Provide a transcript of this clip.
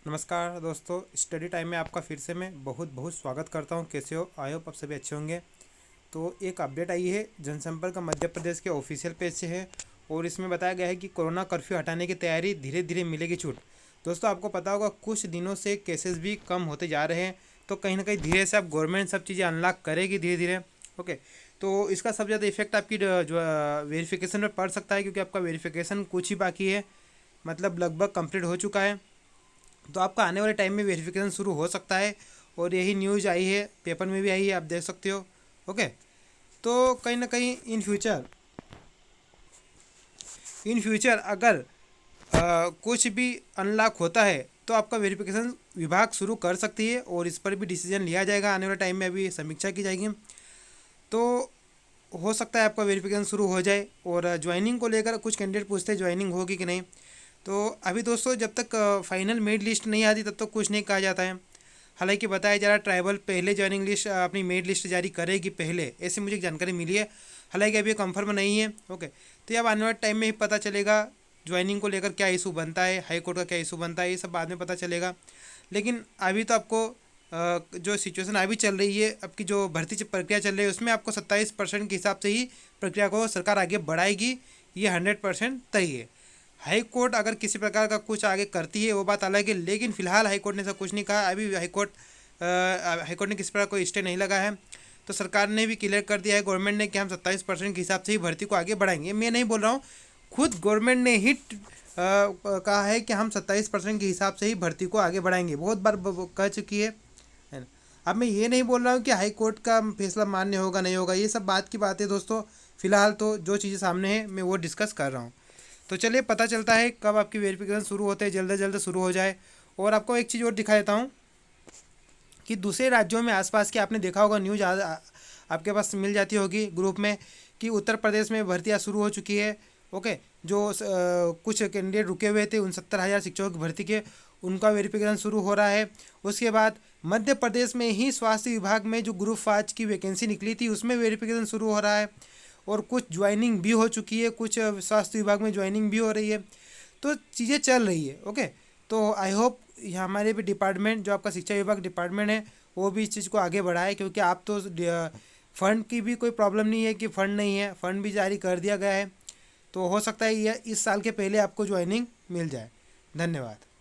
नमस्कार दोस्तों, study time में आपका फिर से मैं बहुत बहुत स्वागत करता हूं। कैसे हो? आई होप आप सभी अच्छे होंगे। तो एक अपडेट आई है जनसंपर्क मध्य प्रदेश के ऑफिशियल पेज से है और इसमें बताया गया है कि कोरोना कर्फ्यू हटाने की तैयारी, धीरे धीरे मिलेगी छूट। दोस्तों, आपको पता होगा कुछ दिनों से केसेस भी कम होते जा रहे हैं, तो कहीं ना कहीं धीरे से अब गवर्नमेंट सब चीज़ें अनलॉक करेगी धीरे धीरे। ओके, तो इसका सबसे ज़्यादा इफेक्ट आपकी जो वेरिफिकेशन पर पड़ सकता है, क्योंकि आपका वेरिफिकेशन कुछ ही बाकी है, मतलब लगभग कंप्लीट हो चुका है। तो आपका आने वाले टाइम में वेरिफिकेशन शुरू हो सकता है और यही न्यूज़ आई है, पेपर में भी आई है, आप देख सकते हो। ओके, तो कहीं ना कहीं इन फ्यूचर अगर कुछ भी अनलॉक होता है तो आपका वेरिफिकेशन विभाग शुरू कर सकती है और इस पर भी डिसीजन लिया जाएगा आने वाले टाइम में, अभी समीक्षा की जाएगी। तो हो सकता है आपका वेरिफिकेशन शुरू हो जाए। और ज्वाइनिंग को लेकर कुछ कैंडिडेट पूछते हैं ज्वाइनिंग होगी कि नहीं। तो अभी दोस्तों, जब तक फाइनल मेरिट लिस्ट नहीं आती तब तक कुछ नहीं कहा जाता है। हालांकि बताया जा रहा है ट्राइबल पहले ज्वाइनिंग लिस्ट अपनी मेरिट लिस्ट जारी करेगी पहले, ऐसी मुझे जानकारी मिली है। हालांकि अभी कंफर्म नहीं है। ओके, तो ये अब आने वाले टाइम में ही पता चलेगा ज्वाइनिंग को लेकर क्या इशू बनता है, हाई कोर्ट का क्या इशू बनता है, ये सब बाद में पता चलेगा। लेकिन अभी तो आपको जो सिचुएशन अभी चल रही है, आपकी जो भर्ती प्रक्रिया चल रही है, उसमें आपको 27% के हिसाब से ही प्रक्रिया को सरकार आगे बढ़ाएगी, ये 100% तय है। हाई कोर्ट अगर किसी प्रकार का कुछ आगे करती है वो बात अलग है, लेकिन फिलहाल हाई कोर्ट ने ऐसा कुछ नहीं कहा। अभी हाई कोर्ट ने किसी प्रकार कोई स्टे नहीं लगा है। तो सरकार ने भी क्लियर कर दिया है गवर्नमेंट ने कि हम 27% के हिसाब से ही भर्ती को आगे बढ़ाएंगे। मैं नहीं बोल रहा हूँ, खुद गवर्नमेंट ने ही कहा है कि हम 27% के हिसाब से ही भर्ती को आगे बढ़ाएंगे, बहुत बार कह चुकी है ना। अब मैं ये नहीं बोल रहा हूँ कि हाई कोर्ट का फैसला मान्य होगा नहीं होगा, ये सब बात की बात है दोस्तों। फिलहाल तो जो चीज़ें सामने है मैं वो डिस्कस कर रहा हूँ। तो चलिए पता चलता है कब आपकी वेरिफिकेशन शुरू होते हैं, जल्द से जल्द शुरू हो जाए। और आपको एक चीज़ और दिखा देता हूँ कि दूसरे राज्यों में आसपास के आपने देखा होगा न्यूज आपके पास मिल जाती होगी ग्रुप में कि उत्तर प्रदेश में भर्तियाँ शुरू हो चुकी है। ओके, जो कुछ कैंडिडेट रुके हुए थे उन 70,000 शिक्षकों की भर्ती के, उनका वेरिफिकेशन शुरू हो रहा है। उसके बाद मध्य प्रदेश में ही स्वास्थ्य विभाग में जो ग्रुप 5 की वैकेंसी निकली थी उसमें वेरिफिकेशन शुरू हो रहा है और कुछ ज्वाइनिंग भी हो चुकी है, कुछ स्वास्थ्य विभाग में ज्वाइनिंग भी हो रही है। तो चीज़ें चल रही है। ओके, तो आई होप हमारे भी डिपार्टमेंट, जो आपका शिक्षा विभाग डिपार्टमेंट है, वो भी इस चीज़ को आगे बढ़ाए, क्योंकि आप तो फंड की भी कोई प्रॉब्लम नहीं है कि फ़ंड नहीं है, फ़ंड भी जारी कर दिया गया है। तो हो सकता है ये इस साल के पहले आपको ज्वाइनिंग मिल जाए। धन्यवाद।